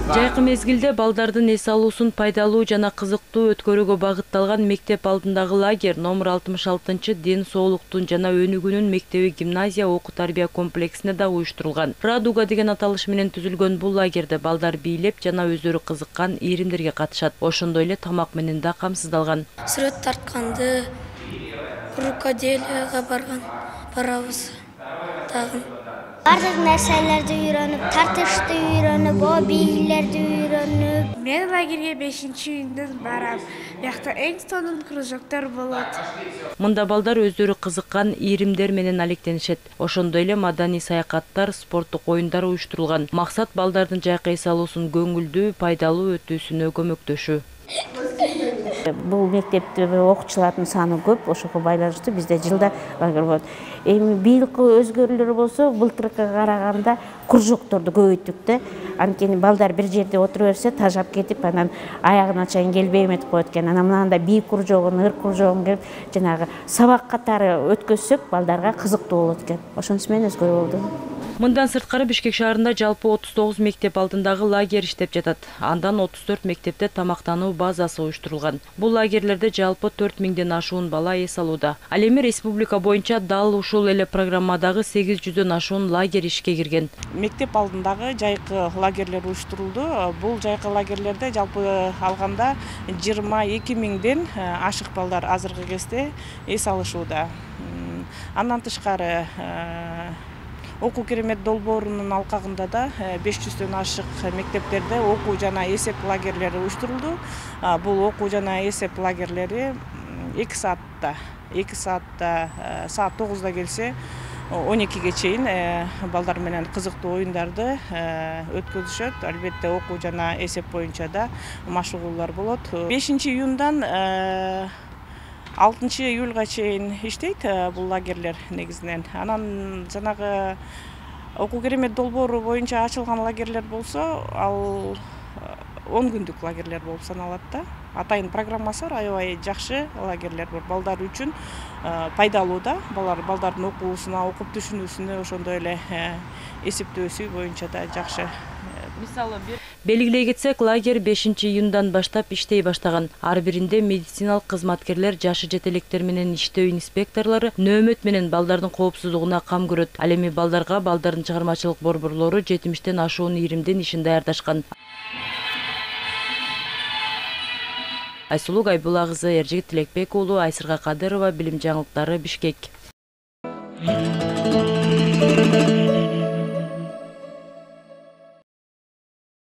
Жайкы мезгилде балдардын эс алуусун пайдалуу жана кызыктуу өткөрүүгө багытталган мектеп алдындагы лагерь номер 66 ден соолуктун жана өнүгүүнүн мектеби гимназия окуу тарбия комплексине да уюштурулган. Радуга деген аталыш менен түзүлгөн бул лагерде балдар бийлеп жана өздөрү кызыккан ийримдерге катышат. Ошондой эле тамак менен да камсыздалган. Сүрөт тартканды, рукоделияга барабыз дагы. Бардык нерселерди үйрөнүп, тартышты үйрөнүп, бийлерди үйрөнүп. Мен лагерге 5-июндөн барам. Бияқта эң сонун кружоктор болот. Мында балдар өздөрү кызыккан ийримдер менен алектенишет. Ошондой эле маданий саякаттар, спорттук оюндар уюштурулган. Максат балдардын жайкы эс алуусун көңүлдүү, пайдалуу өтүүсүнө көмөктөшүү. Бул мектепте окуучулардын саны көп, ошого байланыштуу бизде жылда лагерь болот. Эми бийилки өзгөрүүлөр болсо, былтыркыга караганда кружокторду көбөйттүк да. Анткени балдар бир жерде отура берсе, тажап кетип, анан аягына чейин келбей эметип коет экен. Анан мынандай бий кружогун, ыр кружогун келип, жанагы сабак катары өткөзсөк, балдарга кызыктуу болот экен. Ошонусу менен өзгөрүү болду. Мындан сырткары Бишкек шаарында жалпы 39 мектеп алдындагы лагерь иштеп жатат. Андан 34 мектепте тамактануу базасы уюштурулган. Бул лагерлерде жалпы 4000ден ашуун бала эс алууда. Ал эми республика боюнча дал ушул эле программадагы 800дөн ашуун лагерь ишке кирген. Мектеп алдындагы жайкы лагерлер уюштурулду. Бул жайкы лагерлерде жалпы алганда 22 миңден ашык балдар азыркы кезде эс алышууда. Андан тышкары окуу керемет долбоорунун алкагында да 500дөн ашык мектептерде окуу жана эсеп лагерлери уюштурулду. Бул окуу жана эсеп лагерлери 2 саатта саат 9-да келсе 12-ге чейин балдар менен кызыктуу оюндарды өткөзүшөт. Албетте окуу жана эсеп боюнча да машыгуулар болот. 5-июндан 6-июлга чейин иштейт бул лагерлер негизинен. Анан жанагы окуу керемет долбоору боюнча ачылган лагерлер болсо, ал 10 күндүк лагерлер болуп саналат да. Атайын программасы бар, аябай жакшы лагерлер бар. Балдар үчүн пайдалуу да. Балдардын окуусуна, окуп түшүнүүсүнө, ошондой эле эсептөөсү боюнча да жакшы. Мисалы белгилей кетсек, лагерь 5-июндан баштап иштей баштаган. Ар биринде медициналык кызматкерлер, жашы жетелектер менен иштөө инспекторлору нөөмөт менен балдардын коопсуздугуна кам көрөт. Ал эми балдарга балдардын чыгармачылык борборлору 70ден ашуун ийримдин ишин даярдашкан. Айсулуу Гайбулла кызы, Эржигит Тилекбек уулу, Айсырга Кадырова, Билим жаңылыктары, Бишкек.